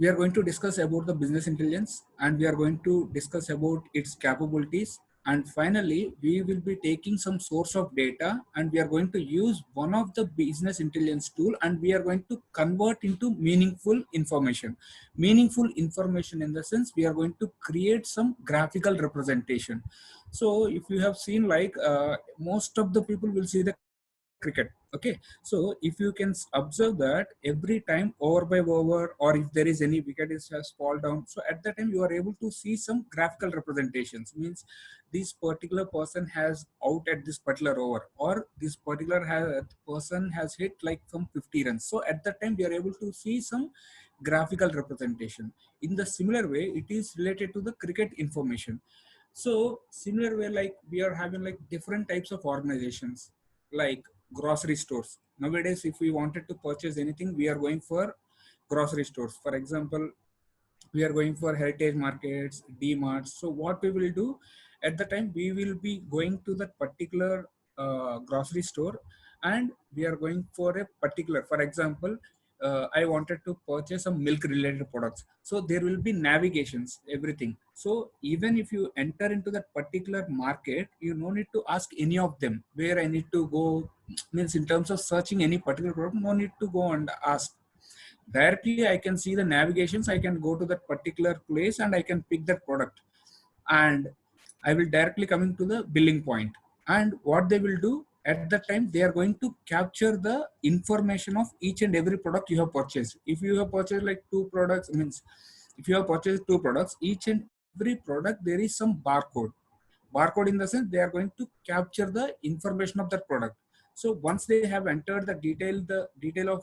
we are going to discuss about the business intelligence, and we are going to discuss about its capabilities, and finally we will be taking some source of data and we are going to use one of the business intelligence tool and we are going to convert into meaningful information in the sense we are going to create some graphical representation. So if you have seen like most of the people will see the cricket. Okay, so if you can observe that every time over by over, or if there is any wicket is has fall down, so at that time you are able to see some graphical representations, means this particular person has out at this particular over, or this particular person has hit like some 50 runs. So at that time we are able to see some graphical representation. In the similar way it is related to the cricket information. So similar way, like we are having like different types of organizations, like grocery stores. Nowadays, if we wanted to purchase anything, we are going for grocery stores. For example, we are going for heritage markets, D marts. So what we will do at the time, we will be going to that particular grocery store, and we are going for a particular, for example, I wanted to purchase some milk related products. So there will be navigations, everything. So even if you enter into that particular market, you no need to ask any of them where I need to go. Means in terms of searching any particular product, no need to go and ask. Directly I can see the navigations, I can go to that particular place and I can pick that product, and I will directly coming to the billing point. And what they will do at that time, they are going to capture the information of each and every product you have purchased. If you have purchased like two products, means if you have purchased two products, each and every product there is some barcode in the sense they are going to capture the information of that product. So once they have entered the details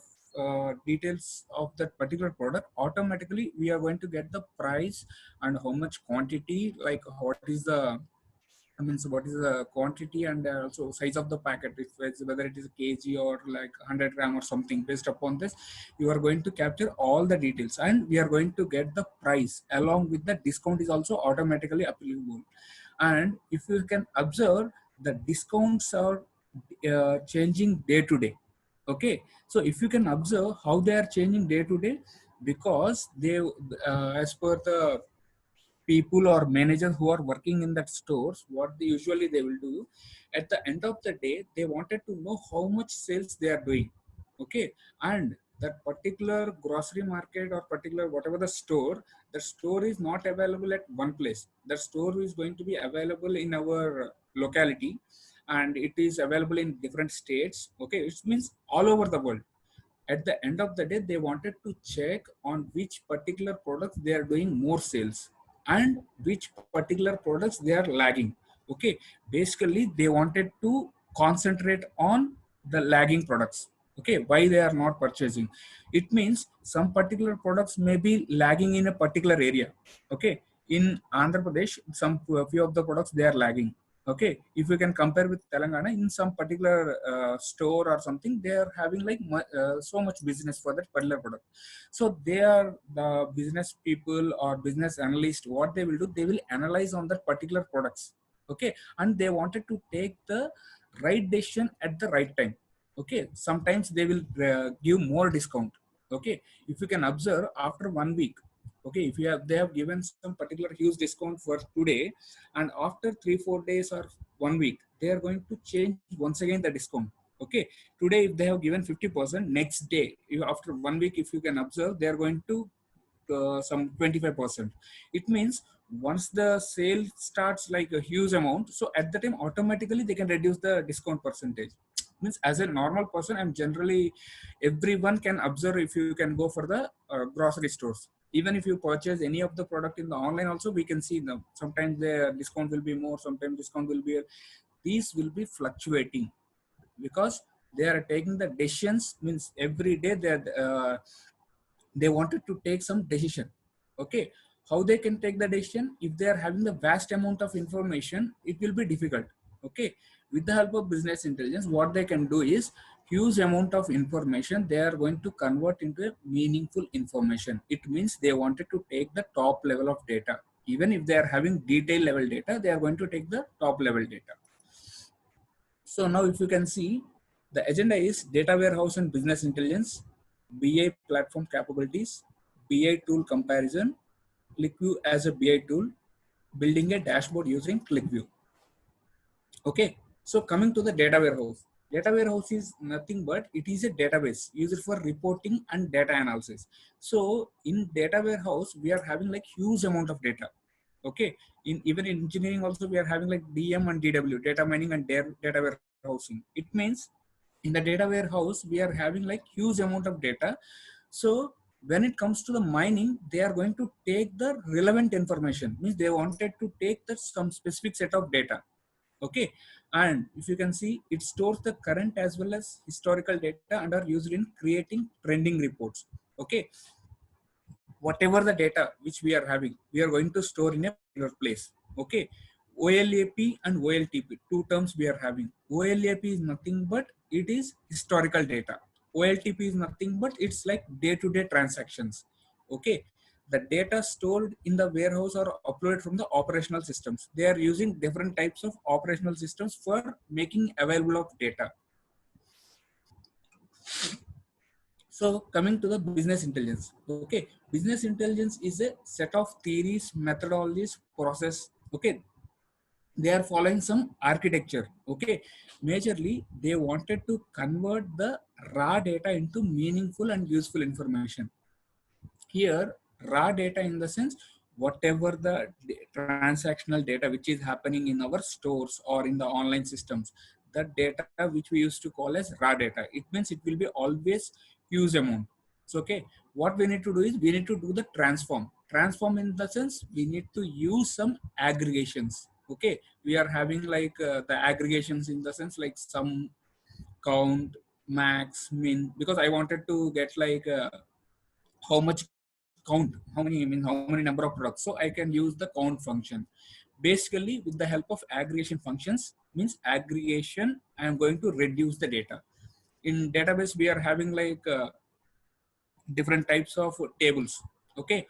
of that particular product, automatically we are going to get the price and how much quantity, like what is the, I mean, so what is the quantity and also size of the packet, if it's, whether it is a kg or like 100 gram or something. Based upon this, you are going to capture all the details, and we are going to get the price along with the discount is also automatically applicable. And if you can observe, the discounts are changing day to day. Okay, so if you can observe how they are changing day to day, because they as per the people or managers who are working in that stores, what they will do at the end of the day, they wanted to know how much sales they are doing. Okay, and that particular grocery market or particular whatever the store is not available at one place. The store is going to be available in our locality, and it is available in different states. Okay, it means all over the world. At the end of the day, they wanted to check on which particular products they are doing more sales and which particular products they are lagging. Okay, basically they wanted to concentrate on the lagging products. Okay, why they are not purchasing? It means some particular products may be lagging in a particular area. Okay, in Andhra Pradesh, some few of the products they are lagging. Okay, if you can compare with Telangana, in some particular store or something, they are having like so much business for that particular product. So they are the business people or business analyst. What they will do, they will analyze on that particular products. Okay, and they wanted to take the right decision at the right time. Okay, sometimes they will give more discount. Okay, if you can observe after 1 week, okay, if you have they have given some particular huge discount for today, and after 3 4 days or 1 week, they are going to change once again the discount. Okay, today if they have given 50%, next day after 1 week, if you can observe, they are going to some 25%. It means once the sale starts like a huge amount, so at the time automatically they can reduce the discount percentage. Means as a normal person, I'm generally, everyone can observe. If you can go for the grocery stores, even if you purchase any of the product in the online also, we can see them. Sometimes the discount will be more, sometimes discount will be, these will be fluctuating, because they are taking the decisions. Means every day they wanted to take some decision. Okay, how they can take the decision? If they are having the vast amount of information, it will be difficult. Okay, with the help of business intelligence, what they can do is, huge amount of information they are going to convert into a meaningful information. It means they wanted to take the top level of data. Even if they are having detail level data, they are going to take the top level data. So now if you can see, the agenda is data warehouse and business intelligence, BI platform capabilities, BI tool comparison, ClickView as a BI tool, building a dashboard using ClickView. Okay, so coming to the data warehouse. Data warehouse is nothing but it is a database used for reporting and data analysis. So in data warehouse, we are having like huge amount of data. Okay, in even in engineering also we are having like DM and DW, data mining and data warehousing. It means in the data warehouse we are having like huge amount of data. So when it comes to the mining, they are going to take the relevant information, means they wanted to take the some specific set of data. Okay, and if you can see, it stores the current as well as historical data and are used in creating trending reports. Okay, whatever the data which we are having, we are going to store in a particular place. Okay, OLAP and OLTP, two terms we are having. OLAP is nothing but it is historical data. OLTP is nothing but it's like day-to-day transactions. Okay, the data stored in the warehouse are uploaded from the operational systems. They are using different types of operational systems for making available of data. So coming to the business intelligence. Okay, business intelligence is a set of theories, methodologies, process. Okay, they are following some architecture. Okay, majorly they wanted to convert the raw data into meaningful and useful information. Here, raw data in the sense whatever the transactional data which is happening in our stores or in the online systems, the data which we used to call as raw data, it means it will be always huge amount. So okay, what we need to do is we need to do the transform in the sense we need to use some aggregations. Okay, we are having like the aggregations in the sense like some count, max, min, because I wanted to get like how much count, how many number of products, so I can use the count function. Basically with the help of aggregation functions, means aggregation I am going to reduce the data. In database we are having like different types of tables. Okay,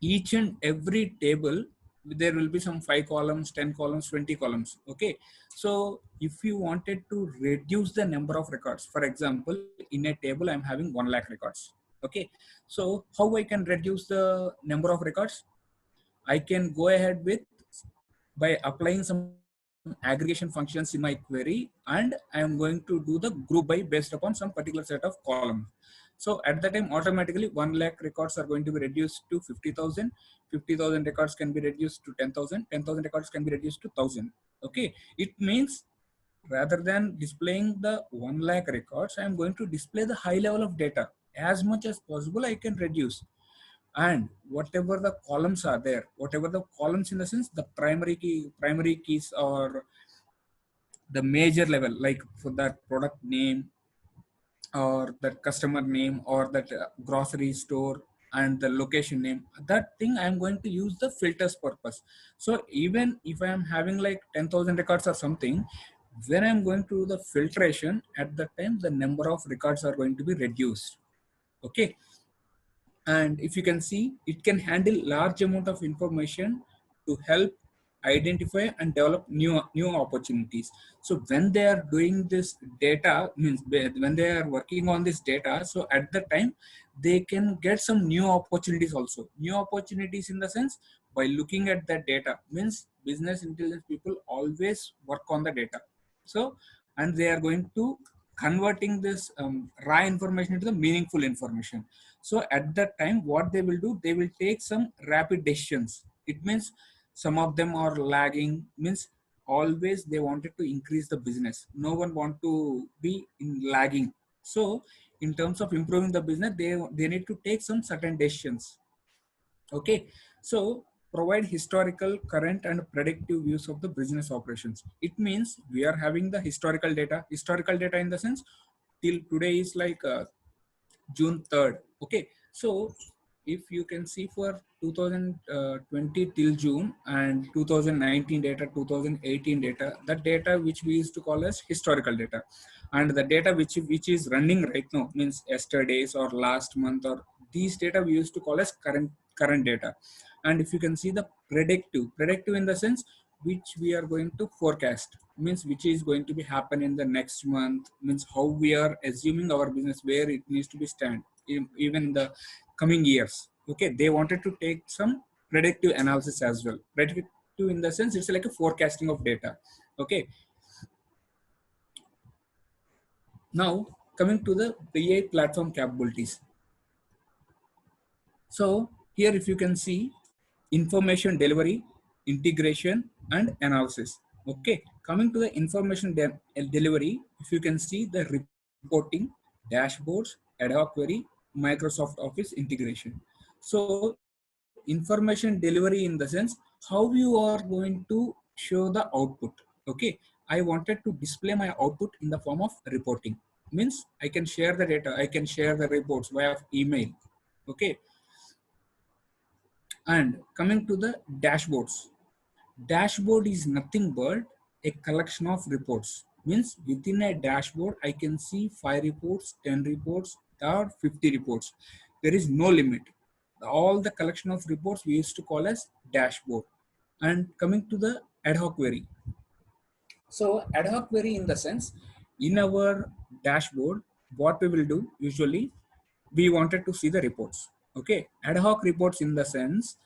each and every table there will be some 5 columns, 10 columns, 20 columns. Okay, so if you wanted to reduce the number of records, for example in a table I'm having 1 lakh records. Okay, so how I can reduce the number of records? I can go ahead with by applying some aggregation functions in my query, and I am going to do the group by based upon some particular set of columns. So at that time automatically 1 lakh records are going to be reduced to 50,000, 50,000 records can be reduced to 10,000, 10,000 records can be reduced to 1,000. Okay, it means rather than displaying the 1 lakh records, I am going to display the high level of data. As much as possible I can reduce. And whatever the columns are there, whatever the columns in the sense the primary keys or the major level, like for that product name or that customer name or that grocery store and the location name, that thing I am going to use the filters purpose. So even if I am having like 10,000 records or something, when I am going to do the filtration, at that time the number of records are going to be reduced. Okay, and if you can see, it can handle large amount of information to help identify and develop new opportunities. So when they are doing this data, means when they are working on this data, so at the time they can get some new opportunities also. New opportunities in the sense by looking at that data, means business intelligence people always work on the data. So and they are going to converting this raw information into the meaningful information. So at that time, what they will do, they will take some rapid decisions. It means some of them are lagging, means always they wanted to increase the business. No one want to be in lagging. So in terms of improving the business, they need to take some certain decisions. Okay, so provide historical, current, and predictive views of the business operations. It means we are having the historical data in the sense till today is like June 3rd. Okay, so if you can see for 2020 till June and 2019 data, 2018 data, the data which we used to call as historical data, and the data which is running right now, means yesterday's or last month, or these data we used to call as current data. And if you can see the predictive in the sense which we are going to forecast, means which is going to be happen in the next month, means how we are assuming our business where it needs to be stand even in the coming years. Okay, they wanted to take some predictive analysis as well. Predictive in the sense, it's like a forecasting of data. Okay, now coming to the BI platform capabilities. So here, if you can see, information delivery, integration, and analysis. Okay, coming to the information delivery, if you can see the reporting, dashboards, ad hoc query, Microsoft Office integration. So information delivery in the sense how you are going to show the output. Okay, I wanted to display my output in the form of reporting. Means I can share the data, I can share the reports via email. Okay, and coming to the dashboards. Dashboard is nothing but a collection of reports. Means within a dashboard, I can see 5 reports, 10 reports, or 50 reports. There is no limit. All the collection of reports we used to call as dashboard. And coming to the ad hoc query. So ad hoc query in the sense, in our dashboard, what we will do usually, we wanted to see the reports. Okay, ad hoc reports in the sense,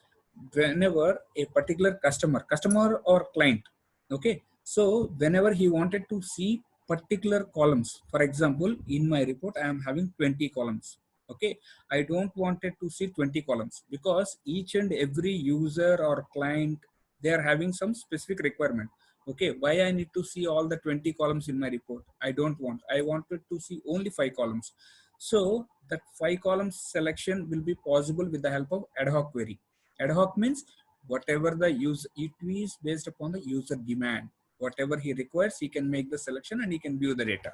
whenever a particular customer or client. Okay, so whenever he wanted to see particular columns, for example, in my report, I am having 20 columns. Okay, I don't wanted to see 20 columns because each and every user or client, they are having some specific requirement. Okay, why I need to see all the 20 columns in my report? I don't want. I wanted to see only 5 columns. So that 5 columns selection will be possible with the help of ad hoc query. Ad hoc means whatever the user, it is based upon the user demand. Whatever he requires, he can make the selection and he can view the data.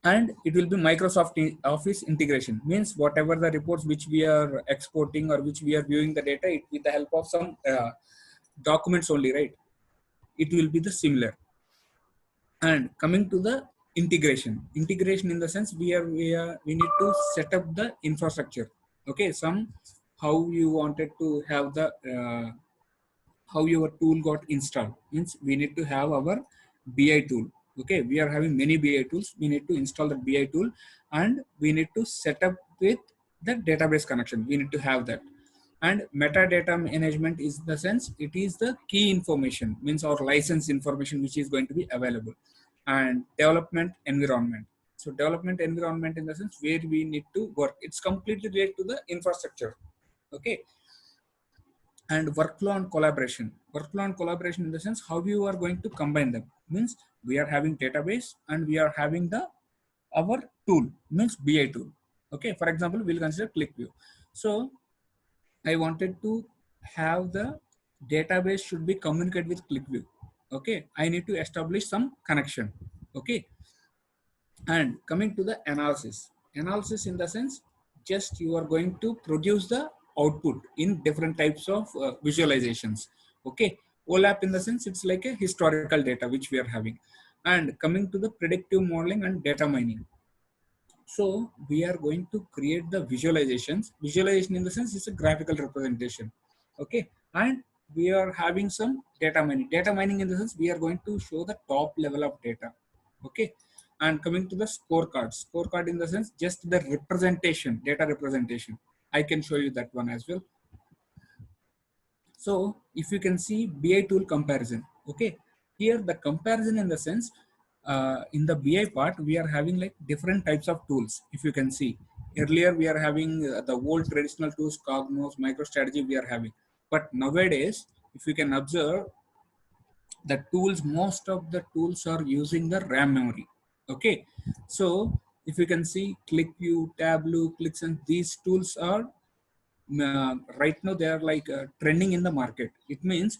And it will be Microsoft Office integration. Means whatever the reports which we are exporting or which we are viewing the data, it with the help of some documents only, right? It will be the similar. And coming to the integration in the sense, we need to set up the infrastructure. Okay, some how you wanted to have the how your tool got installed. Means we need to have our BI tool. Okay, we are having many BI tools. We need to install the BI tool, and we need to set up with the database connection. We need to have that. And metadata management is the sense, it is the key information, means our license information which is going to be available. And development environment. So development environment in the sense where we need to work, it's completely related to the infrastructure. Okay, and workflow and collaboration. Workflow and collaboration in the sense how you are going to combine them. Means we are having database and we are having the our tool, means BI tool. Okay, for example, we'll consider ClickView. So I wanted to have the database should be communicate with ClickView. Okay, I need to establish some connection. Okay, and coming to the analysis in the sense, just you are going to produce the output in different types of visualizations. Okay, OLAP in the sense, it's like a historical data which we are having. And coming to the predictive modeling and data mining. So we are going to create the visualizations. Visualization in the sense is a graphical representation. Okay, and we are having some data mining. Data mining in the sense we are going to show the top level of data. Okay, and coming to the scorecard. Scorecard in the sense just the representation, data representation. I can show you that one as well. So if you can see BI tool comparison, okay, here the comparison in the sense, in the BI part, we are having like different types of tools. If you can see, earlier we are having the old traditional tools, Cognos, MicroStrategy we are having. But nowadays, if you can observe, the tools, most of the tools are using the RAM memory. Okay, so if you can see ClickView, Tableau, ClickSense, these tools are right now they are like trending in the market. It means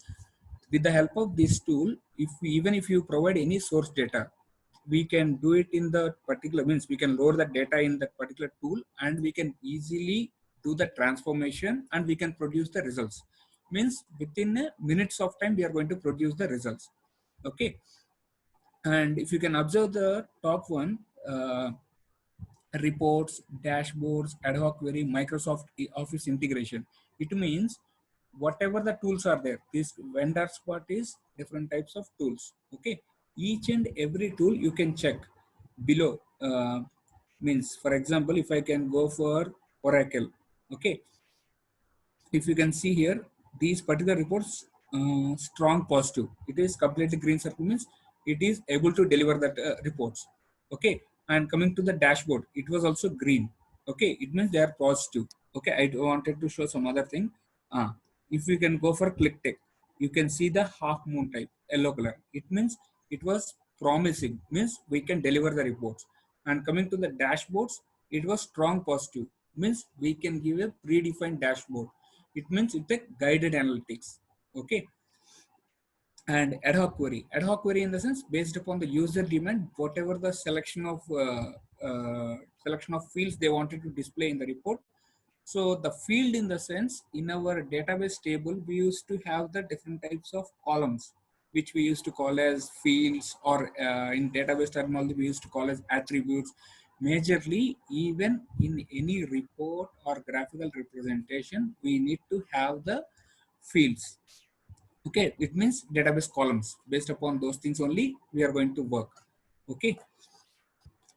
with the help of this tool, if even if you provide any source data, we can do it in the particular, means we can load the data in that particular tool and we can easily do the transformation and we can produce the results. Means within a minutes of time we are going to produce the results. Okay, and if you can observe the top one, reports, dashboards, ad hoc query, Microsoft Office integration. It means whatever the tools are there, this vendor spot is different types of tools. Okay, each and every tool you can check below. Means for example, if I can go for Oracle. Okay, if you can see here, these particular reports, strong positive. It is completely green circle means it is able to deliver that reports. Okay, and coming to the dashboard, it was also green. Okay, it means they are positive. Okay, I wanted to show some other thing. If you can go for click tech, you can see the half moon type, yellow color. It means it was promising, means we can deliver the reports. And coming to the dashboards, it was strong positive, means we can give a predefined dashboard. It means it's a guided analytics. Okay, and ad hoc query in the sense based upon the user demand, whatever the selection of fields they wanted to display in the report. So the field in the sense in our database table, we used to have the different types of columns, which we used to call as fields, or in database terminology, we used to call as attributes. Majorly, even in any report or graphical representation, we need to have the fields. Okay, it means database columns. Based upon those things only, we are going to work. Okay,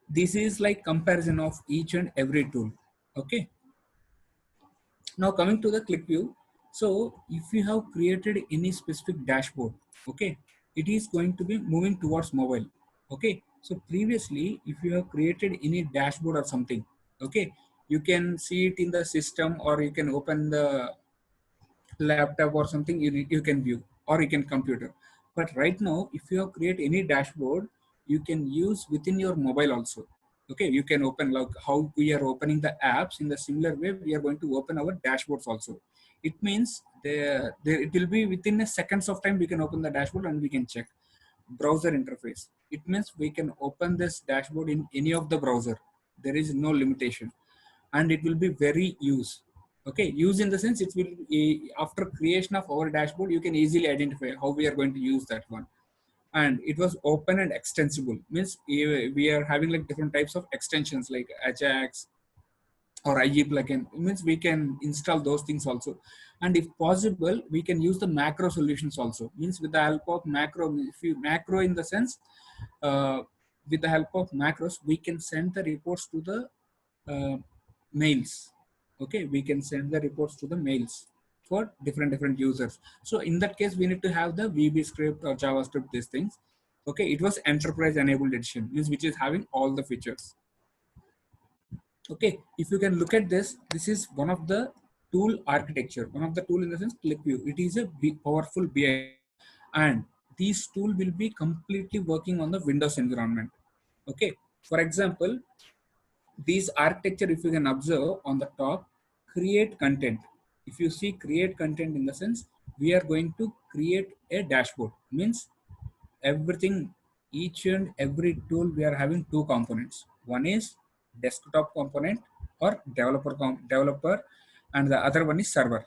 this is like comparison of each and every tool. Okay, now coming to the click view. So if you have created any specific dashboard, okay, it is going to be moving towards mobile. Okay, so previously if you have created any dashboard or something, okay, you can see it in the system, or you can open the laptop or something, you can view, or you can computer. But right now if you have create any dashboard, you can use within your mobile also. Okay, you can open like how we are opening the apps, in the similar way we are going to open our dashboards also. It means it will be within a seconds of time we can open the dashboard and we can check. Browser interface, it means we can open this dashboard in any of the browser. There is no limitation, and it will be very use. Okay, use in the sense it will after creation of our dashboard, you can easily identify how we are going to use that one. And it was open and extensible, means we are having like different types of extensions like Ajax or IE plugin. It means we can install those things also. And if possible, we can use the macro solutions also, means with the help of macro. If you macro in the sense, uh, with the help of macros, we can send the reports to the uh, mails. Okay, we can send the reports to the mails for different users. So in that case, we need to have the VB script or JavaScript, these things. Okay, it was enterprise enabled edition, means which is having all the features. Okay, if you can look at this, this is one of the tool architecture, one of the tool in the sense ClickView. It is a powerful BI, and these tool will be completely working on the Windows environment. Okay, for example, these architecture, if you can observe on the top, create content. If you see create content in the sense, we are going to create a dashboard, means everything, each and every tool, we are having two components. One is desktop component or developer, and the other one is server.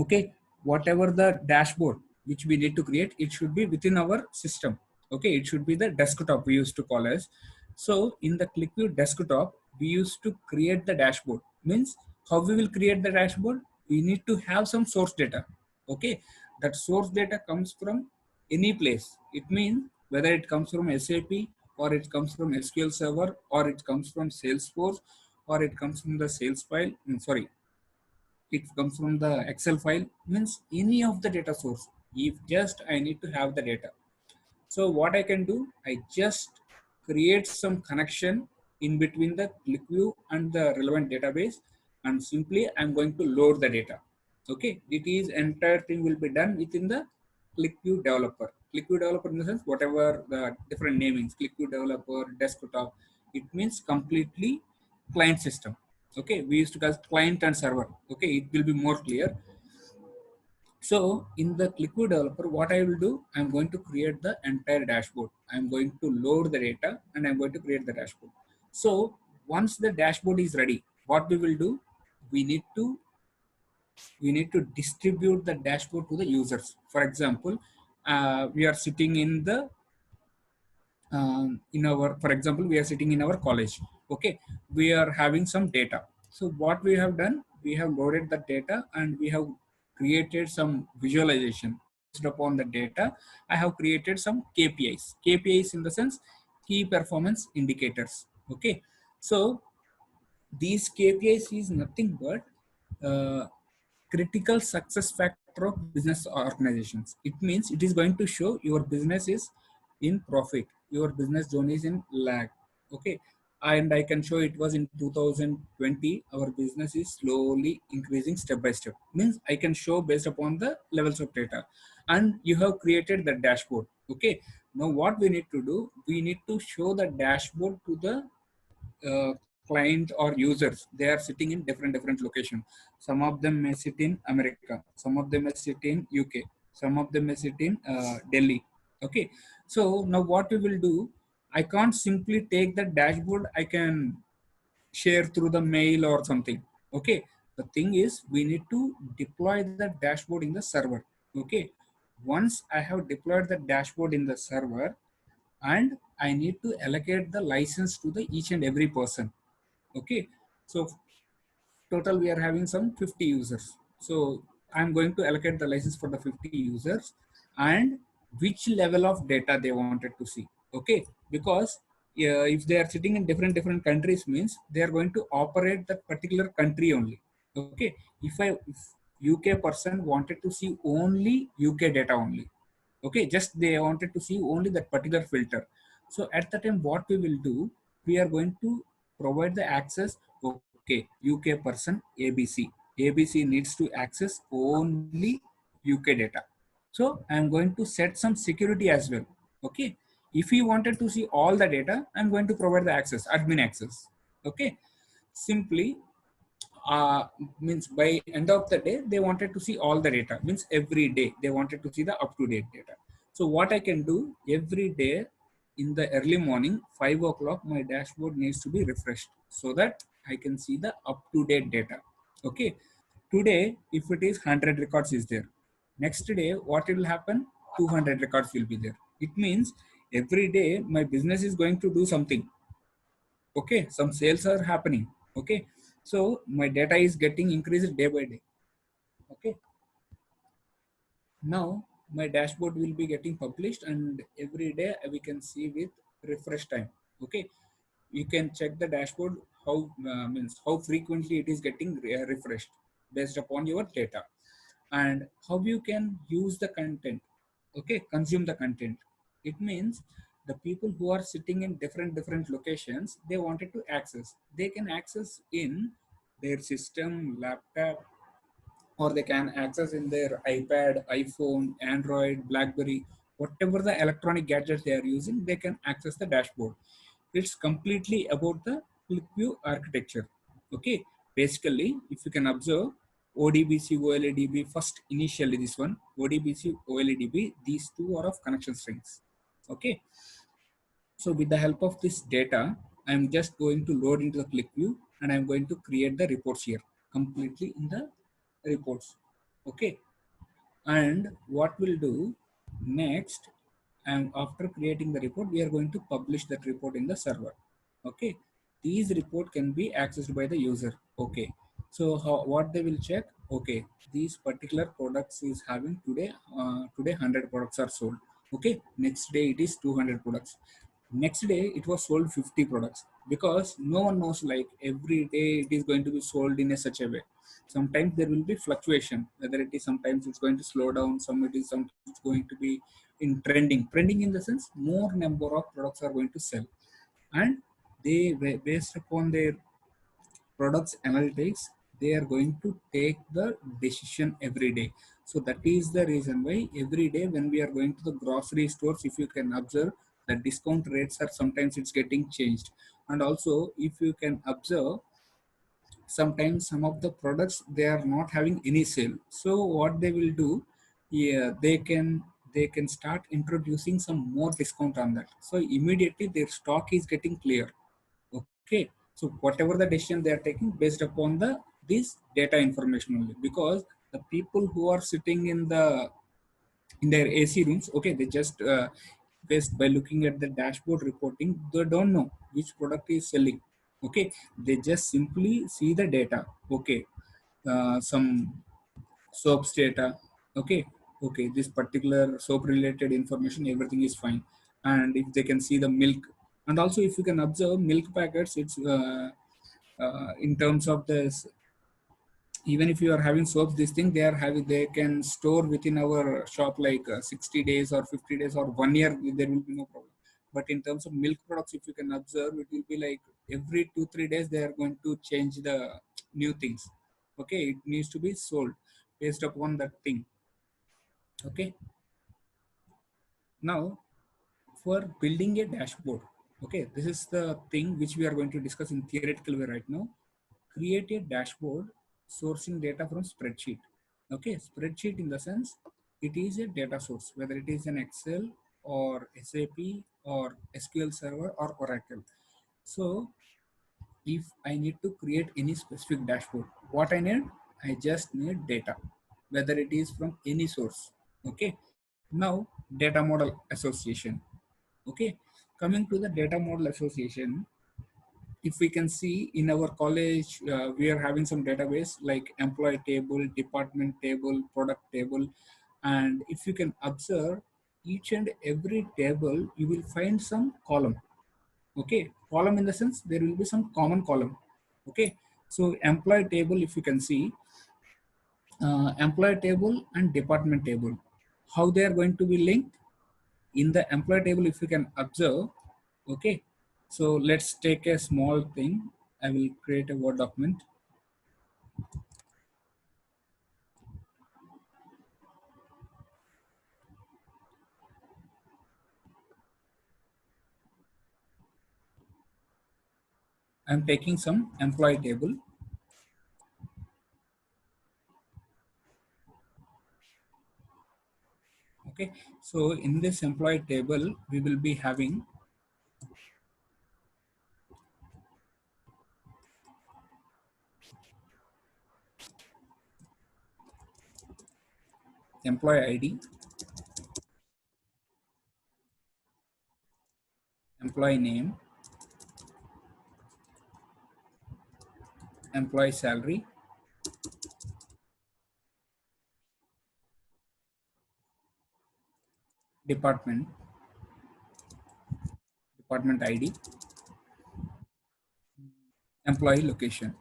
Okay, whatever the dashboard which we need to create, it should be within our system. Okay, it should be the desktop we used to call as. So in the ClickView desktop, we used to create the dashboard, means how we will create the dashboard, we need to have some source data. Okay, that source data comes from any place. It means whether it comes from SAP, or it comes from SQL server, or it comes from Salesforce, or it comes from the sales file, sorry, it comes from the Excel file, means any of the data source. If just I need to have the data, so what I can do, I just create some connection in between the ClickView and the relevant database, and simply I'm going to load the data. Okay, it is entire thing will be done within the ClickView developer. ClickView developer in the sense whatever the different namings, ClickView developer, desktop, it means completely client system. Okay, we used to call client and server. Okay, it will be more clear. So in the ClickView developer, what I will do, I'm going to create the entire dashboard. I'm going to load the data and I'm going to create the dashboard. So once the dashboard is ready, what we will do, we need to distribute the dashboard to the users. For example, we are sitting in our, for example, we are sitting in our college. Okay, we are having some data. So what we have done, we have loaded the data and we have created some visualization based upon the data. I have created some KPIs in the sense key performance indicators. Okay, so these KPIs is nothing but critical success factor of business organizations. It means it is going to show your business is in profit, your business zone is in lag. Okay, and I can show it was in 2020. Our business is slowly increasing step by step. Means I can show based upon the levels of data, and you have created the dashboard. Okay, now what we need to do? We need to show the dashboard to the client or users. They are sitting in different locations. Some of them may sit in America, some of them may sit in UK, some of them may sit in Delhi. Okay, so now what we will do, I can't simply take the dashboard, I can share through the mail or something. Okay, the thing is we need to deploy the dashboard in the server. Okay, once I have deployed the dashboard in the server, and I need to allocate the license to the each and every person. Okay, so total we are having some 50 users. So I'm going to allocate the license for the 50 users, and which level of data they wanted to see. Okay, because if they are sitting in different countries, means they are going to operate that particular country only. Okay, if UK person wanted to see only UK data only, okay, just they wanted to see only that particular filter. So at the time what we will do, we are going to provide the access. Okay, UK person ABC needs to access only UK data. So I am going to set some security as well. Okay, if he wanted to see all the data, I'm going to provide the access, admin access. Okay, simply uh, means by end of the day they wanted to see all the data, means every day they wanted to see the up to date data. So what I can do, every day in the early morning 5 o'clock my dashboard needs to be refreshed so that I can see the up to date data. Okay, today if it is 100 records is there, next day what will happen, 200 records will be there. It means every day my business is going to do something. Okay, some sales are happening. Okay, so my data is getting increased day by day. Okay, now my dashboard will be getting published, and every day we can see with refresh time. Okay, you can check the dashboard how means how frequently it is getting refreshed based upon your data, and how you can use the content. Okay, consume the content. It means the people who are sitting in different locations, they wanted to access, they can access in their system, laptop, or they can access in their iPad, iPhone, Android, BlackBerry, whatever the electronic gadgets they are using, they can access the dashboard. It's completely about the ClickView architecture. Okay, basically, if you can observe, ODBC, OLEDB, first initially this one, ODBC, OLEDB, these two are of connection strings. Okay, so with the help of this data, I'm just going to load into the ClickView, and I'm going to create the reports here completely in the reports. Okay, and what we'll do next, and after creating the report, we are going to publish that report in the server. Okay, these report can be accessed by the user. Okay, so what they will check, okay, these particular products is having today, today 100 products are sold. Okay, next day it is 200 products, next day it was sold 50 products, because no one knows like every day it is going to be sold in a such a way. Sometimes there will be fluctuation, whether it is sometimes it's going to slow down, some it is sometimes it's going to be in trending in the sense more number of products are going to sell, and they based upon their products analytics, they are going to take the decision every day. So that is the reason why every day when we are going to the grocery stores, if you can observe, the discount rates are sometimes it's getting changed. And also if you can observe, sometimes some of the products they are not having any sale, so what they will do, yeah, they can start introducing some more discount on that, so immediately their stock is getting clear. Okay, so whatever the decision they are taking based upon the this data information only, because the people who are sitting in their AC rooms, okay, they just based by looking at the dashboard reporting, they don't know which product is selling. Okay, they just simply see the data. Okay, some soaps data. Okay, okay, this particular soap related information, everything is fine. And if they can see the milk, and also if you can observe milk packets, it's in terms of this, even if you are having soaps, this thing they are having, they can store within our shop like 60 days or 50 days or 1 year, there will be no problem. But in terms of milk products, if you can observe, it will be like every 2 3 days they are going to change the new things. Okay, it needs to be sold based upon that thing. Okay, now for building a dashboard, okay, this is the thing which we are going to discuss in theoretical way right now. Create a dashboard sourcing data from spreadsheet. Okay, spreadsheet in the sense it is a data source, whether it is an Excel or SAP or SQL Server or Oracle. So if I need to create any specific dashboard, what I need, I just need data, whether it is from any source. Okay, now data model association. Okay, coming to the data model association, if we can see in our college, we are having some database like employee table, department table, product table. And if you can observe each and every table, you will find some column. Okay, column in the sense there will be some common column. Okay, so employee table, if you can see, employee table and department table, how they are going to be linked in the employee table, if you can observe. Okay, so let's take a small thing. I will create a Word document. I'm taking some employee table. Okay, so in this employee table we will be having employee ID, employee name, employee salary, department, department ID, employee location.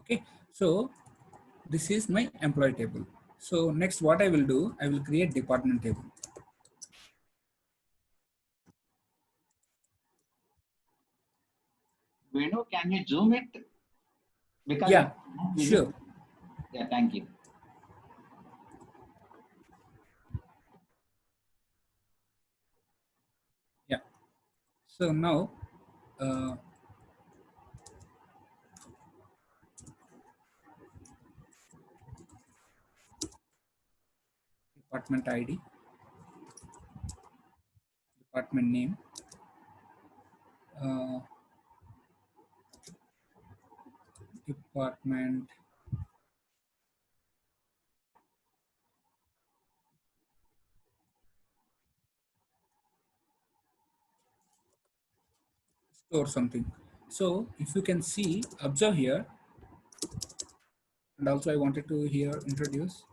Okay, so this is my employee table. So next what I will do, I will create department table. Venu, can you zoom it? Because Yeah, sure. Yeah, thank you. Yeah, so now uh, department ID, department name, uh, department, or something. So if you can see, observe here, and also I wanted to here introduce.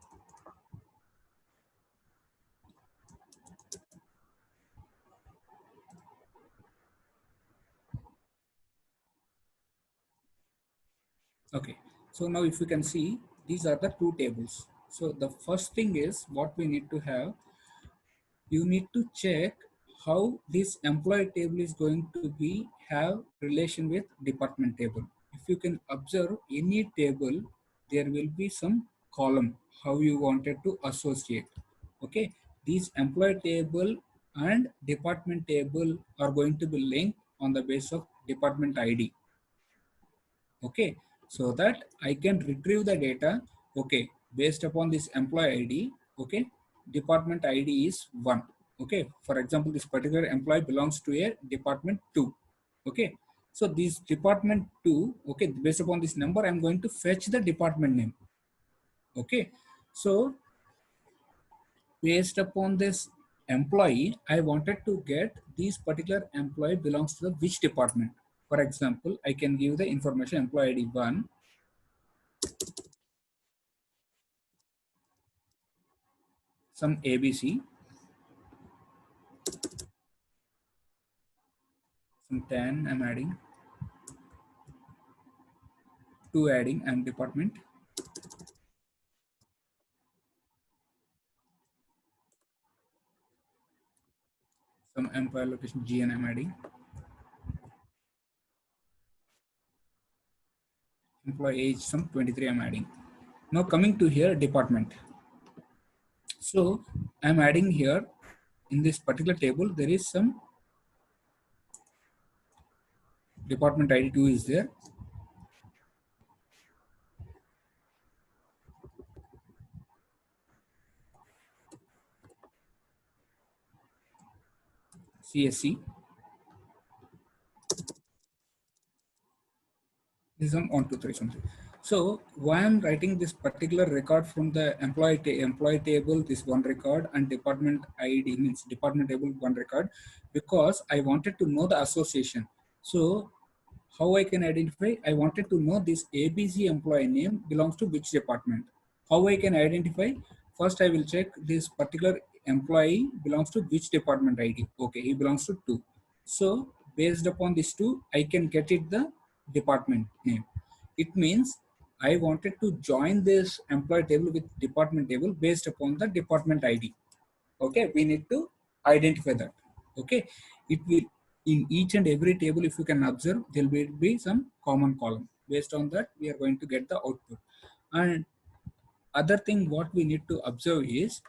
Okay, so now if you can see, these are the two tables. So the first thing is what we need to have, you need to check how this employee table is going to be have relation with department table. If you can observe any table, there will be some column how you wanted to associate. Okay, these employee table and department table are going to be linked on the base of department ID. Okay, so that I can retrieve the data. Okay, based upon this employee ID. Okay, department ID is 1. Okay, for example, this particular employee belongs to a department 2. Okay, so this department 2, okay, based upon this number I'm going to fetch the department name. Okay, so based upon this employee, I wanted to get this particular employee belongs to the which department. For example, I can give the information employee ID 1, some ABC, Some 10 I'm adding, 2 adding and department. Some employer location GN I'm adding. Employee age some 23 I'm adding. Now coming to here department. So I'm adding here in this particular table there is some department ID 2 is there. CSC. This is on 1, 2, 3 something. So why I'm writing this particular record from the employee table, this one record, and department ID means department table one record, because I wanted to know the association. So how I can identify? I wanted to know this ABC employee name belongs to which department. How I can identify? First, I will check this particular employee belongs to which department ID. Okay, he belongs to 2. So based upon this 2, I can get it the department name. It means I wanted to join this employee table with department table based upon the department ID. Okay, we need to identify that. Okay, it will in each and every table, if you can observe, there will be some common column. Based on that, we are going to get the output. And other thing what we need to observe is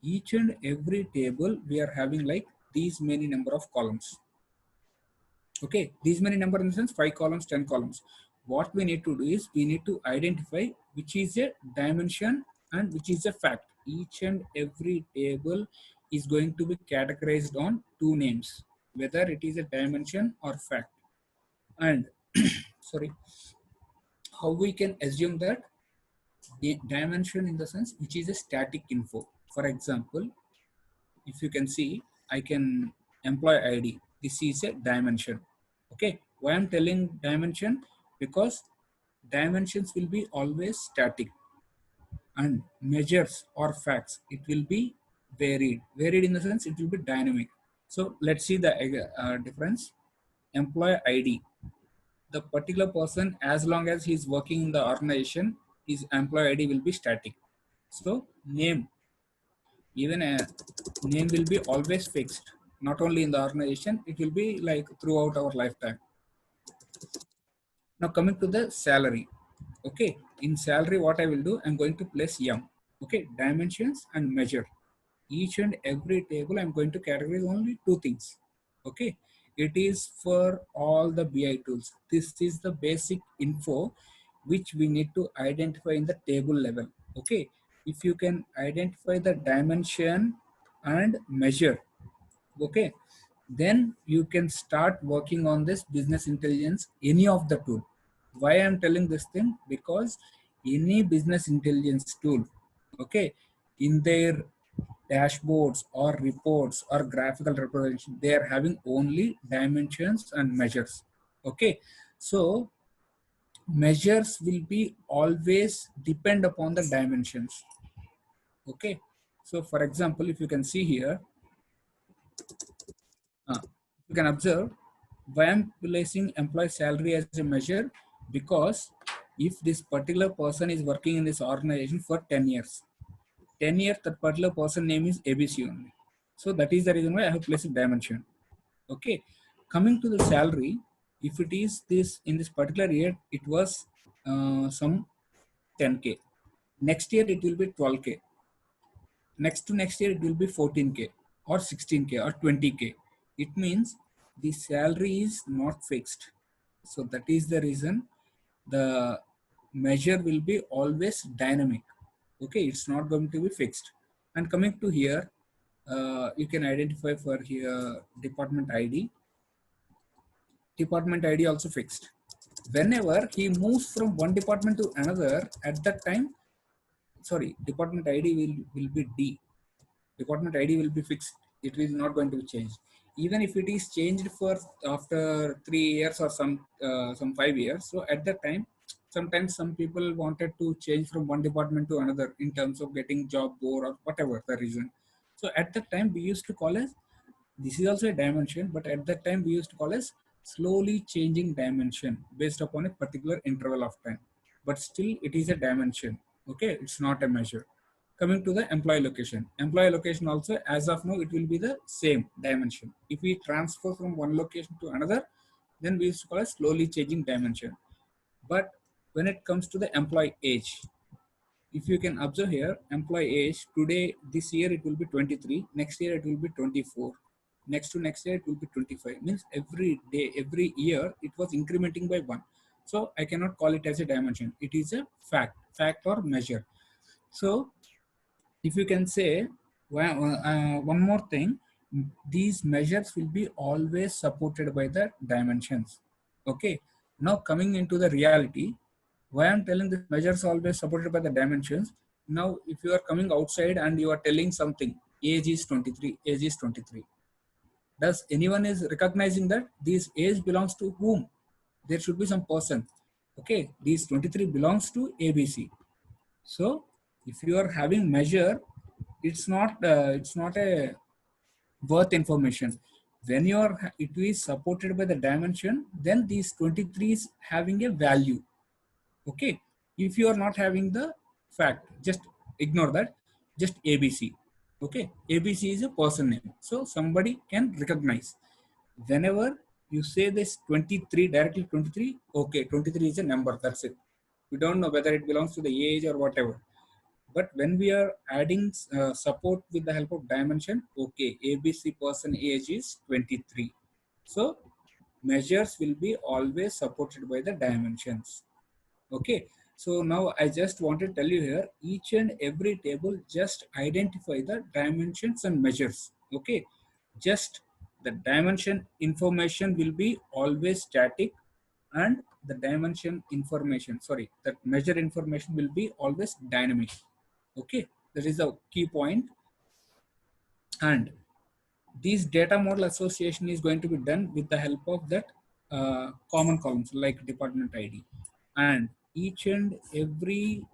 each and every table we are having like these many number of columns. Okay, these many number in the sense 5 columns, 10 columns. What we need to do is we need to identify which is a dimension and which is a fact. Each and every table is going to be categorized on 2 names, whether it is a dimension or fact. And sorry, how we can assume that the dimension in the sense which is a static info. For example, if you can see, I can employee ID. This is a dimension. Okay, why I'm telling dimension? Because dimensions will be always static, and measures or facts, it will be varied. Varied in the sense it will be dynamic. So let's see the difference. Employee ID. The particular person, as long as he's working in the organization, his employee ID will be static. So name, even a name will be always fixed, not only in the organization, it will be like throughout our lifetime. Now coming to the salary. Okay, in salary what I will do, I'm going to place M. Okay, dimensions and measure. Each and every table I'm going to categorize only 2 things. Okay, it is for all the BI tools. This is the basic info which we need to identify in the table level. Okay, if you can identify the dimension and measure, okay, then you can start working on this business intelligence, any of the tool. Why I'm telling this thing? Because any business intelligence tool, okay, in their dashboards or reports or graphical representation, they are having only dimensions and measures. Okay, so measures will be always depend upon the dimensions. Okay, so for example, if you can see here, you can observe why I'm placing employee salary as a measure, because if this particular person is working in this organization for 10 years, 10 years, that particular person name is ABC only. So that is the reason why I have placed a dimension. Okay, coming to the salary, if it is this in this particular year, it was some 10K. Next year it will be 12K. Next to next year it will be 14K or 16K or 20K. It means the salary is not fixed. So that is the reason the measure will be always dynamic. Okay, it's not going to be fixed. And coming to here, you can identify for here department ID. Department ID also fixed. Whenever he moves from one department to another, at that time, sorry, department ID will be D. Department ID will be fixed. It is not going to be changed. Even if it is changed for after 3 years or some 5 years. So at that time, sometimes some people wanted to change from one department to another in terms of getting job board or whatever the reason. So at that time, we used to call as This is also a dimension, but at that time we used to call as slowly changing dimension based upon a particular interval of time. But still it is a dimension. Okay, it's not a measure. Coming to the employee location. Employee location also, as of now, it will be the same dimension. If we transfer from one location to another, then we used to call it slowly changing dimension. But when it comes to the employee age, if you can observe here, employee age today, this year it will be 23, next year it will be 24, next to next year it will be 25. Means every day, every year it was incrementing by one. So I cannot call it as a dimension. It is a fact or measure. So if you can say, well, one more thing, these measures will be always supported by the dimensions. Okay, now coming into the reality, why I'm telling this measures always supported by the dimensions. Now if you are coming outside and you are telling something, age is 23, age is 23, does anyone is recognizing that this age belongs to whom? There should be some person. Okay, these 23 belongs to ABC. So if you are having measure, it's not a worth information. When you are, it is supported by the dimension, then these 23 is having a value. Okay, if you are not having the fact, just ignore that, just ABC. Okay, ABC is a person name, so somebody can recognize. Whenever you say this 23 directly, 23, okay, 23 is a number, that's it. We don't know whether it belongs to the age or whatever. But when we are adding support with the help of dimension, okay, ABC person age is 23. So measures will be always supported by the dimensions. Okay. So now I just want to tell you here, each and every table just identify the dimensions and measures. Okay. Just the dimension information will be always static, and the dimension information, sorry, that measure information will be always dynamic. Okay, that is the key point. And this data model association is going to be done with the help of that common columns like department ID. And each and every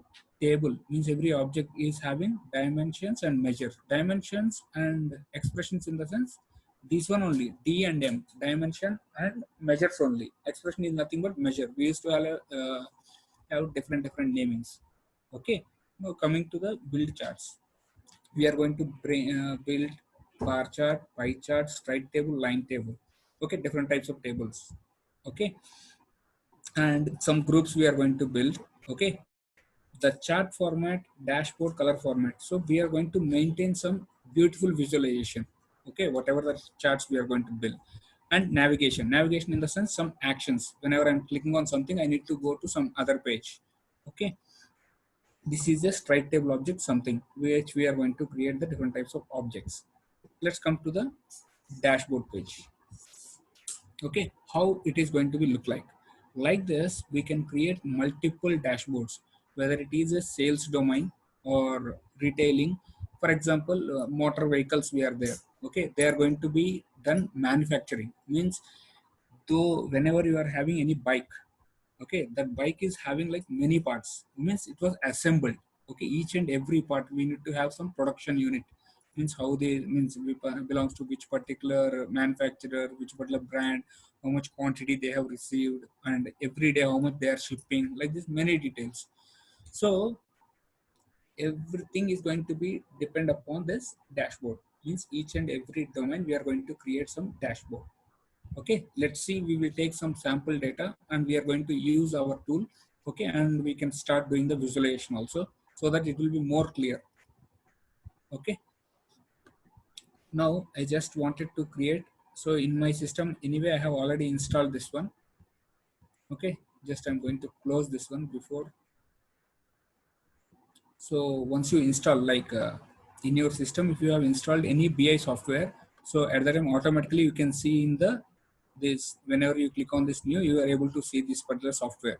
table, means every object is having dimensions and measures. Dimensions and expressions in the sense, this one only, D and M, dimension and measures only. Expression is nothing but measure. We used to have different namings. Okay, now coming to the build charts, we are going to build bar chart, pie chart, strike table, line table. Okay, different types of tables. Okay, and some groups we are going to build. Okay, the chart format, dashboard color format. So we are going to maintain some beautiful visualization. Okay, whatever the charts we are going to build. And navigation in the sense some actions. Whenever I'm clicking on something, I need to go to some other page. Okay, this is a strike table object, something which we are going to create the different types of objects. Let's come to the dashboard page. Okay, how it is going to be look like this. We can create multiple dashboards, whether it is a sales domain or retailing. For example, motor vehicles, we are there. Okay, they are going to be done manufacturing, means though whenever you are having any bike, okay, that bike is having like many parts, means it was assembled. Okay, each and every part we need to have some production unit, means how they, means we belongs to which particular manufacturer, which particular brand, how much quantity they have received, and every day how much they are shipping, like this many details. So everything is going to be depend upon this dashboard, means each and every domain we are going to create some dashboard. Okay, let's see, we will take some sample data and we are going to use our tool. Okay, and we can start doing the visualization also, so that it will be more clear. Okay, now I just wanted to create, so in my system anyway I have already installed this one. Okay, just I'm going to close this one before. So once you install, like in your system, if you have installed any BI software, so at that time automatically you can see in the this, whenever you click on this new, you are able to see this particular software.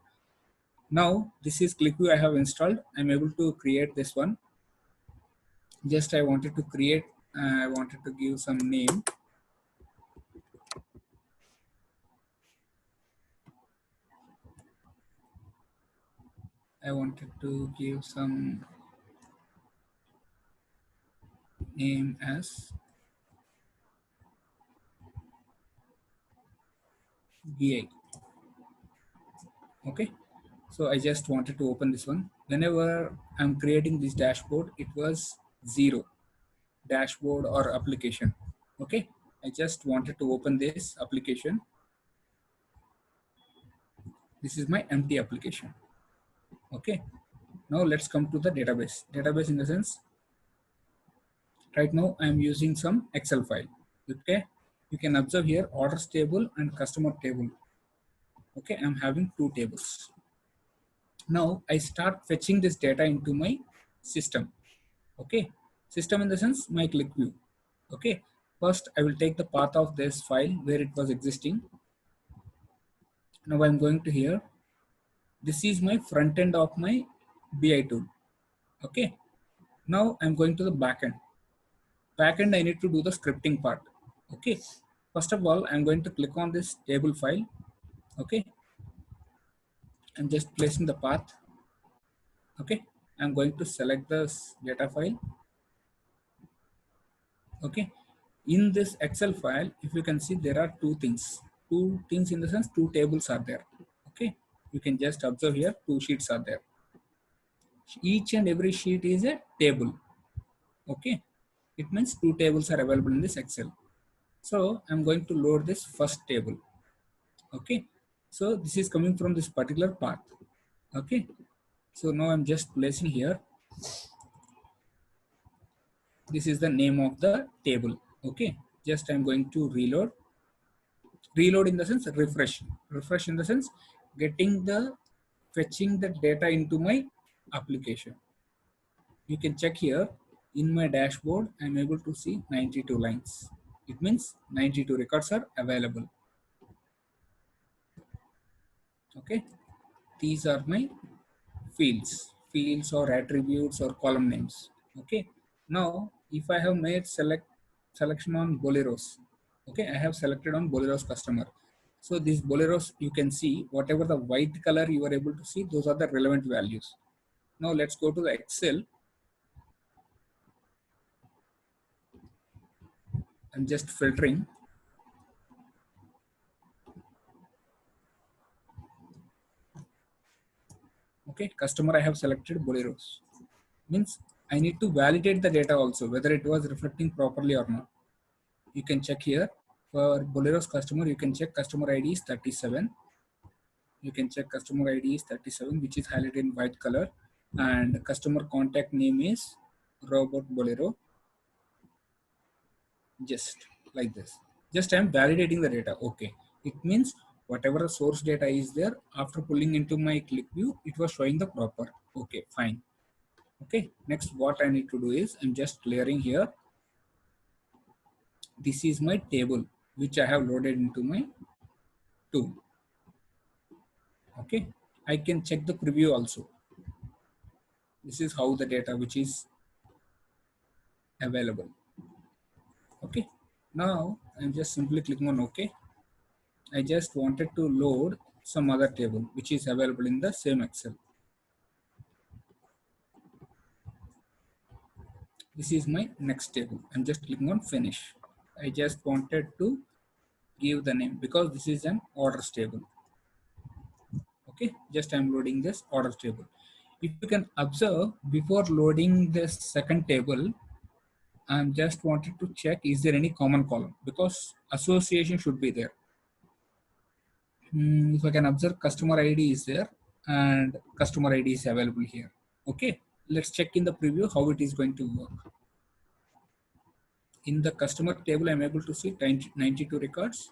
Now this is ClickView I have installed. I'm able to create this one. Just I wanted to create, I wanted to give some name. I wanted to give some name as BI. Okay, so I just wanted to open this one. Whenever I'm creating this dashboard, it was zero dashboard or application. Okay, I just wanted to open this application. This is my empty application. Okay, now let's come to the database. Database in the sense, right now I'm using some Excel file. Okay, you can observe here orders table and customer table. Okay, I'm having two tables. Now I start fetching this data into my system. Okay, system in the sense my ClickView. Okay, first I will take the path of this file where it was existing. Now I'm going to here. This is my front end of my BI tool. Okay, now I'm going to the backend. Backend I need to do the scripting part. Okay, first of all I'm going to click on this table file. Okay, I'm just placing the path. Okay, I'm going to select this data file. Okay, in this Excel file, if you can see, there are two things in the sense two tables are there. Okay, you can just observe here two sheets are there. Each and every sheet is a table. Okay, it means two tables are available in this Excel. So I'm going to load this first table. Okay, so this is coming from this particular path. Okay, so now I'm just placing here, this is the name of the table. Okay, just I'm going to reload in the sense refresh in the sense getting the fetching the data into my application. You can check here in my dashboard, I'm able to see 92 lines. It means 92 records are available. Okay, these are my fields or attributes or column names. Okay, now if I have made selection on boleros, okay, I have selected on boleros customer. So these boleros, you can see whatever the white color you are able to see, those are the relevant values. Now let's go to the Excel. I'm just filtering. Okay, customer I have selected boleros, means I need to validate the data also whether it was reflecting properly or not. You can check here for Bolero's customer, you can check customer ID is 37. You can check customer ID is 37, which is highlighted in white color, and customer contact name is Robert Bolero. Just like this. Just I'm validating the data. Okay. It means whatever the source data is there, after pulling into my ClickView, it was showing the proper. Okay, fine. Okay. Next, what I need to do is I'm just clearing here. This is my table, which I have loaded into my tool. Okay, I can check the preview also. This is how the data which is available. Okay, now I'm just simply clicking on OK. I just wanted to load some other table which is available in the same Excel. This is my next table. I'm just clicking on finish. I just wanted to give the name because this is an orders table. Okay, just I'm loading this orders table. If you can observe, before loading this second table, I'm just wanted to check is there any common column, because association should be there. If I can observe, customer ID is there and customer ID is available here. Okay, let's check in the preview how it is going to work. In the customer table, I'm able to see 92 records,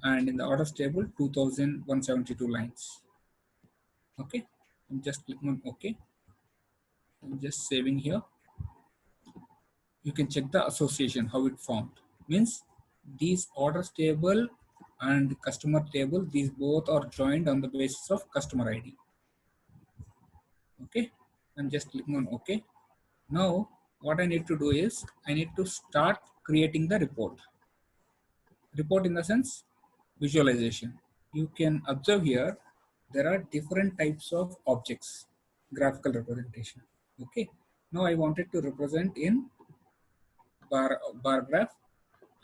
and in the orders table 2172 lines. Okay, I'm just clicking on OK. I'm just saving here. You can check the association how it formed. Means these orders table and customer table, these both are joined on the basis of customer ID. Okay, I'm just clicking on OK. Now what I need to do is I need to start creating the report. Report in the sense visualization. You can observe here there are different types of objects, graphical representation. Okay, now I wanted to represent in bar graph.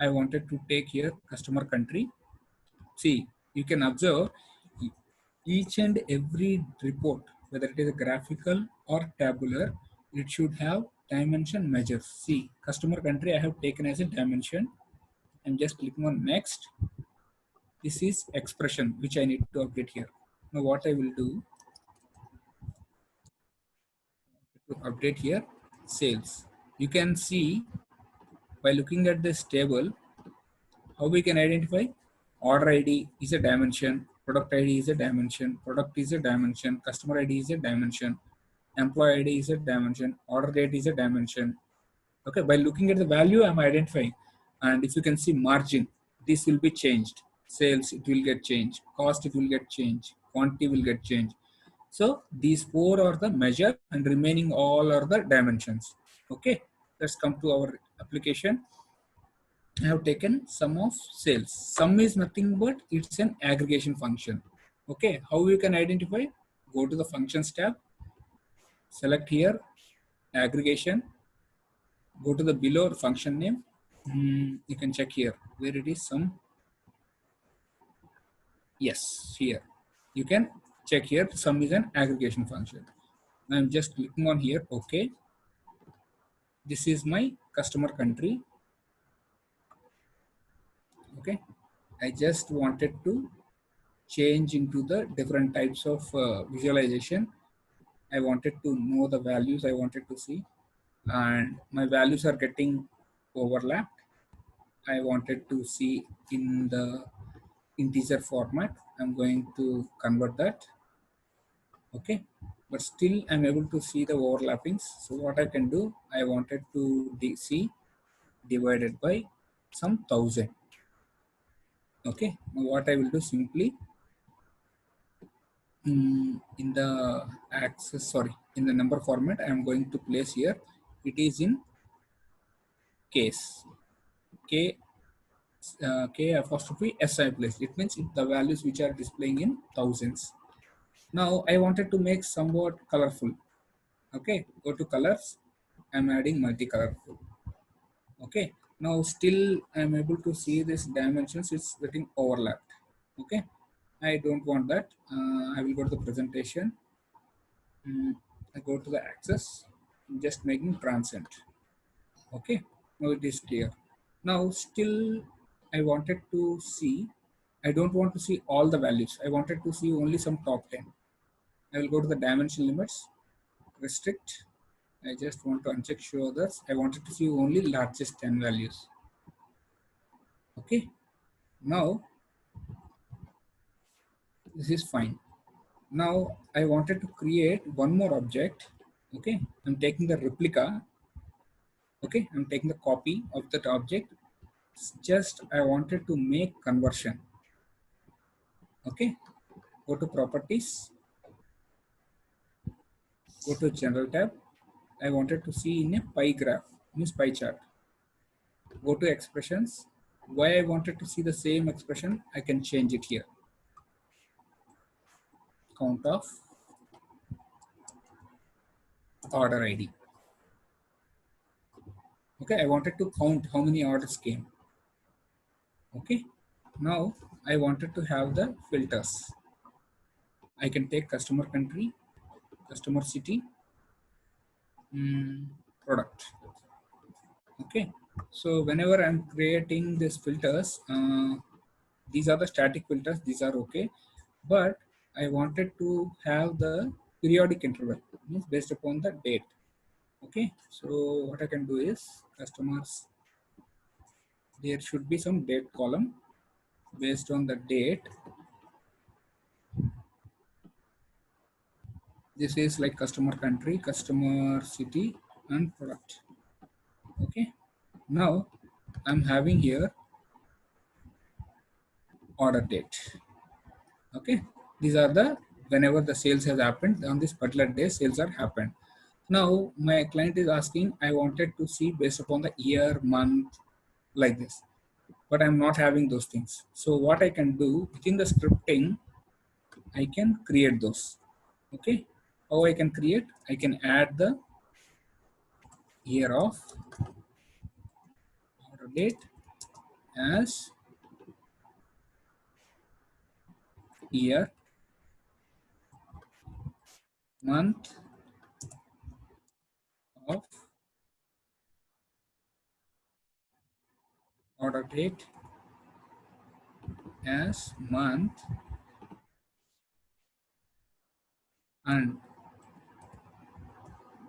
I wanted to take here customer country. See, you can observe each and every report, whether it is a graphical or tabular, it should have dimension measures. See, customer country I have taken as a dimension. I'm just clicking on next. This is expression which I need to update here. Now what I will do to update here, sales. You can see by looking at this table how we can identify order ID is a dimension, product ID is a dimension, product is a dimension, customer ID is a dimension, employee ID is a dimension, order date is a dimension. Okay, by looking at the value, I'm identifying. And if you can see margin, this will be changed. Sales, it will get changed. Cost, it will get changed. Quantity will get changed. So these four are the measure and remaining all are the dimensions. Okay, let's come to our application. I have taken sum of sales. Sum is nothing but it's an aggregation function. Okay, how you can identify? Go to the functions tab, select here aggregation, go to the below function name. You can check here where it is sum. Yes, here. You can check here sum is an aggregation function. I'm just clicking on here. Okay, this is my customer country. Okay, I just wanted to change into the different types of visualization. I wanted to know the values I wanted to see, and my values are getting overlapped. I wanted to see in the integer format. I'm going to convert that. Okay, but still I'm able to see the overlappings. So what I can do, I wanted to see divided by some 1000. Okay, now what I will do simply in the access, sorry, in the number format, I am going to place here. It is in case k k apostrophe s I place. It means the values which are displaying in thousands. Now I wanted to make somewhat colorful. Okay, go to colors. I'm adding multicolorful. Okay, now still I'm able to see this dimensions. It's getting overlapped. Okay, I don't want that. I will go to the presentation. I go to the axis. I'm just making transient. Okay, now it is clear. Now still I wanted to see. I don't want to see all the values. I wanted to see only some top 10. I will go to the dimension limits, restrict. I just want to uncheck show others. I wanted to see only largest 10 values. Okay, now this is fine. Now I wanted to create one more object. Okay, I'm taking the replica. Okay, I'm taking the copy of that object. Just I wanted to make conversion. Okay, go to properties, go to general tab. I wanted to see in a pie graph, means pie chart. Go to expressions. Why I wanted to see the same expression, I can change it here. Count of order ID. Okay, I wanted to count how many orders came. Okay, now I wanted to have the filters. I can take customer country, customer city, product. Okay, so whenever I'm creating these filters, these are the static filters, these are okay, but I wanted to have the periodic interval, means based upon the date. Okay, so what I can do is customers, there should be some date column based on the date. This is like customer country, customer city, and product. Okay, now I'm having here order date. Okay, these are the whenever the sales has happened on this particular day, sales are happened. Now my client is asking, I wanted to see based upon the year, month, like this, but I'm not having those things. So what I can do within the scripting, I can create those. Okay, how I can create? I can add the year of order date as year, month of order date as month, and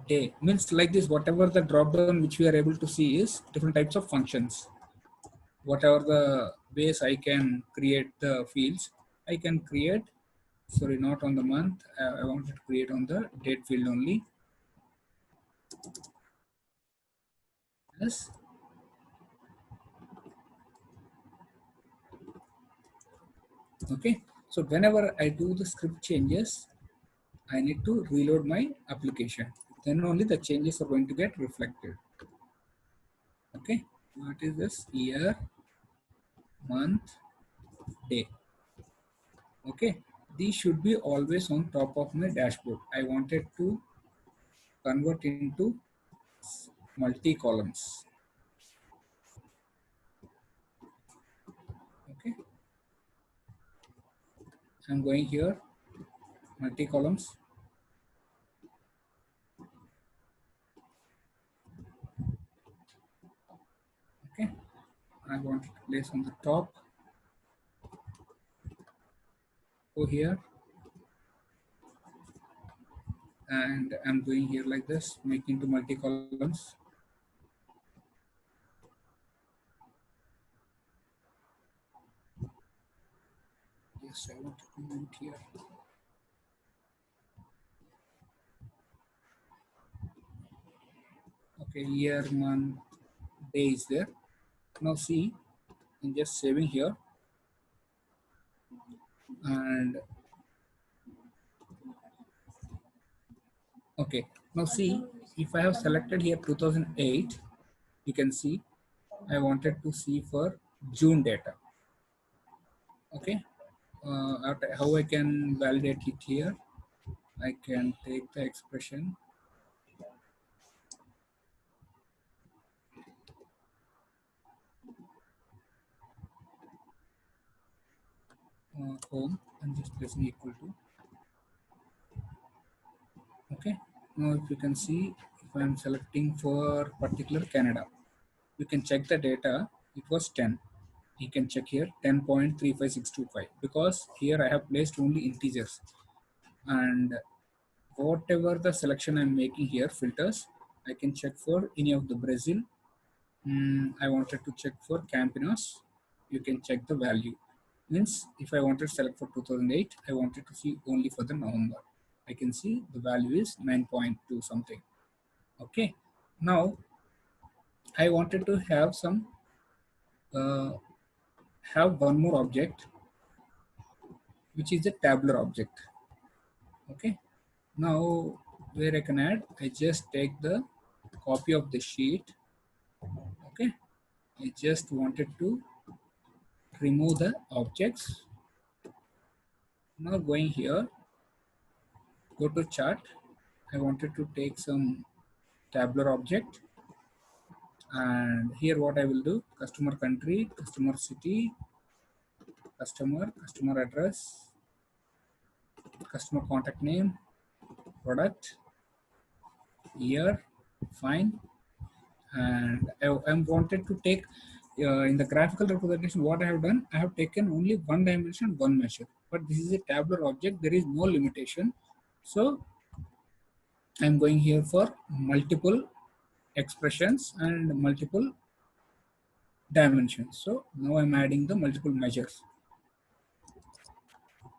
day. Means like this, whatever the drop down which we are able to see is different types of functions. Whatever the base I can create the fields, I can create, sorry, not on the month, I wanted to create on the date field only. Yes. Okay, so whenever I do the script changes, I need to reload my application. Then only the changes are going to get reflected. Okay, what is this? Year, month, day. Okay, these should be always on top of my dashboard. I wanted to convert into multi columns. Okay, I'm going here, multi columns. Okay, I want it to place on the top. Go here, and I'm going here like this, making to multi columns. Yes, I want to comment here. Okay, year, month, day is there. Now see, I'm just saving here, and okay, now see, if I have selected here 2008, you can see I wanted to see for June data. Okay, how I can validate it here? I can take the expression home and just pressing equal to. Okay, now if you can see, if I am selecting for particular Canada, you can check the data. It was 10. You can check here 10.35625 because here I have placed only integers, and whatever the selection I'm making here filters, I can check for any of the Brazil. I wanted to check for Campinos. You can check the value. Means if I wanted to select for 2008, I wanted to see only for the November. I can see the value is 9.2 something. Okay. Now I wanted to have some uh, have one more object, which is a tabular object. Okay. Now where I can add, I just take the copy of the sheet. Okay. I just wanted to remove the objects. Now going here, go to chart. I wanted to take some tabular object, and here what I will do, customer country, customer city, customer address, customer contact name, product, year, fine. And I wanted to take in the graphical representation, what I have done, I have taken only one dimension, one measure, but this is a tabular object, there is no limitation. So I'm going here for multiple expressions and multiple dimensions. So now I'm adding the multiple measures.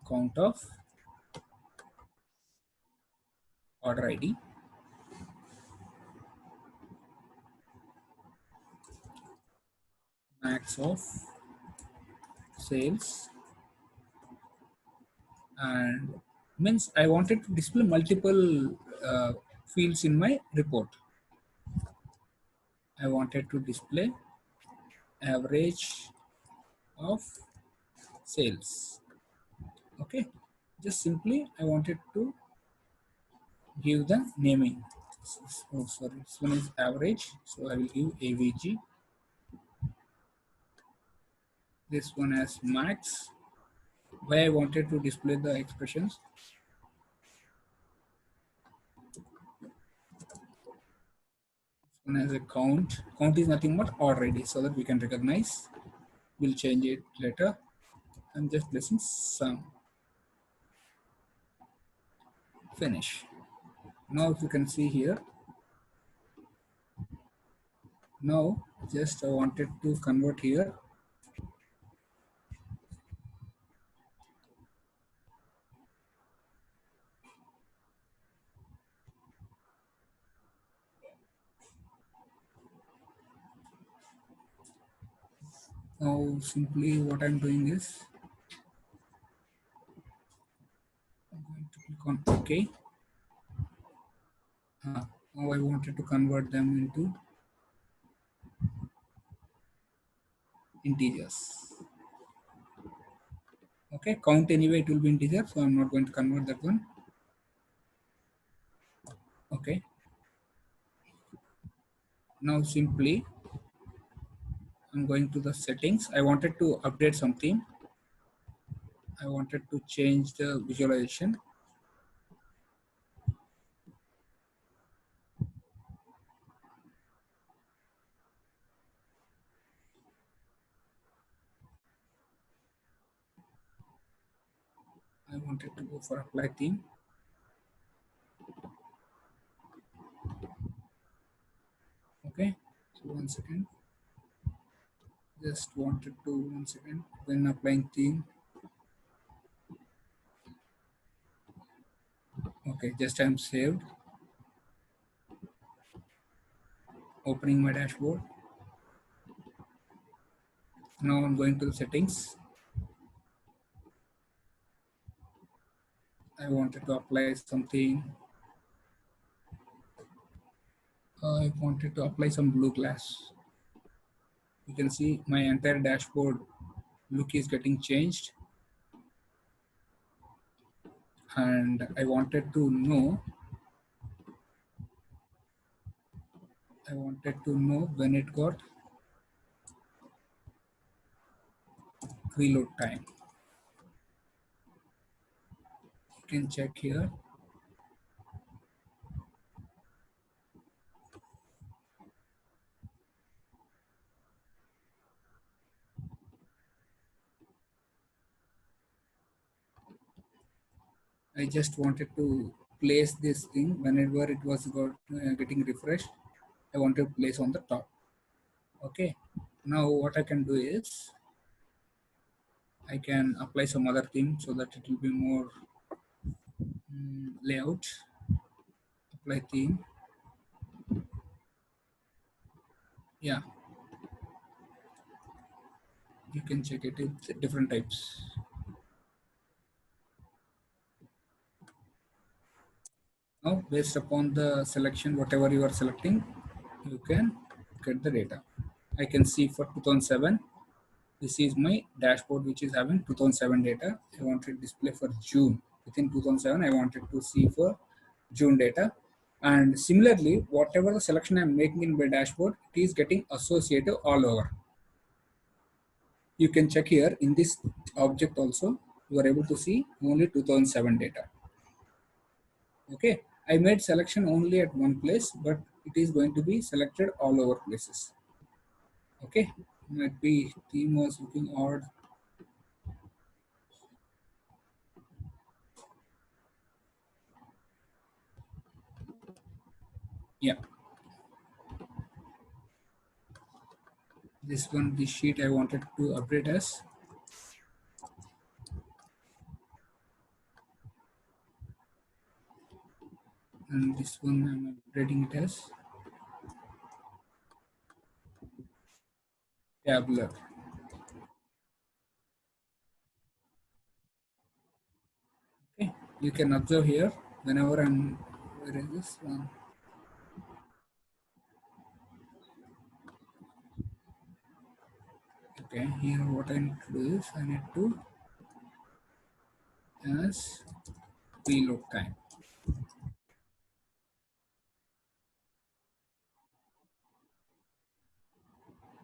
Count of order ID, max of sales, and means I wanted to display multiple fields in my report. I wanted to display average of sales. Okay, just simply I wanted to give the naming. Oh, sorry, this one is average, so I will give AVG. This one as max, why I wanted to display the expressions. One has a count. Count is nothing but already, so that we can recognize. We'll change it later. I'm just placing some. Finish. Now if you can see here, now just I wanted to convert here. Now simply what I'm doing is I'm going to click on OK. Now I wanted to convert them into integers. Okay, count anyway, it will be integer, so I'm not going to convert that one. Okay, now simply I'm going to the settings. I wanted to update something. I wanted to change the visualization. I wanted to go for apply theme. Okay, so 1 second. Just wanted to 1 second. When applying theme. Okay, just I'm saved. Opening my dashboard. Now I'm going to the settings. I wanted to apply something. I wanted to apply some blue glass. You can see my entire dashboard look is getting changed, and I wanted to know when it got reload time. You can check here. I just wanted to place this thing whenever it was getting refreshed. I want to place on the top. Okay. Now what I can do is I can apply some other thing so that it will be more layout. Apply theme. Yeah, you can check it. It's different types. Now, based upon the selection, whatever you are selecting, you can get the data. I can see for 2007, this is my dashboard which is having 2007 data. I want to display for June. Within 2007, I wanted to see for June data. And similarly, whatever the selection I'm making in my dashboard, it is getting associated all over. You can check here in this object also, you are able to see only 2007 data. Okay, I made selection only at one place, but it is going to be selected all over places. Okay, might be theme was looking odd. Yeah, this one, this sheet I wanted to update as, and this one I'm updating it as tabular. Okay, you can observe here whenever I'm, where is this one? Okay, here what I need to do is I need to as reload time.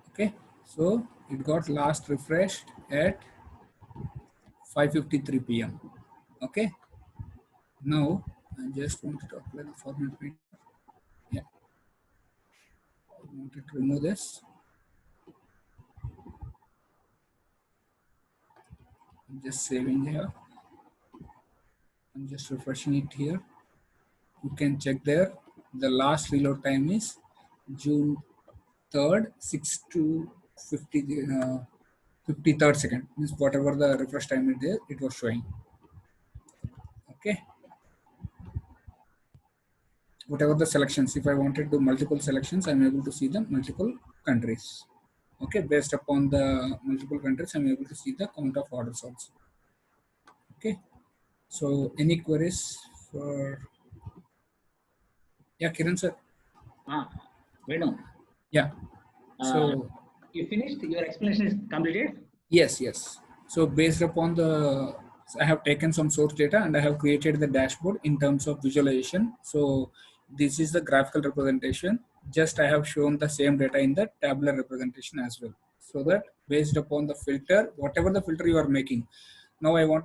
Okay, so it got last refreshed at 5:53 p.m. Okay. Now I just wanted to apply the format print. Yeah. I wanted to remove this. I'm just saving here. I'm just refreshing it here. You can check there. The last reload time is June 3rd, 6 to 50, 53rd second. Means whatever the refresh time is there, it was showing. Okay. Whatever the selections, if I wanted to do multiple selections, I'm able to see the multiple countries. Okay, based upon the multiple countries, I'm able to see the count of orders also. Okay, so any queries for, yeah, Kiran sir? Venu, Yeah, so you finished? Your explanation is completed? yes. So based upon the, I have taken some source data and I have created the dashboard in terms of visualization. So this is the graphical representation. Just I have shown the same data in the tabular representation as well. So that based upon the filter, whatever the filter you are making, now I want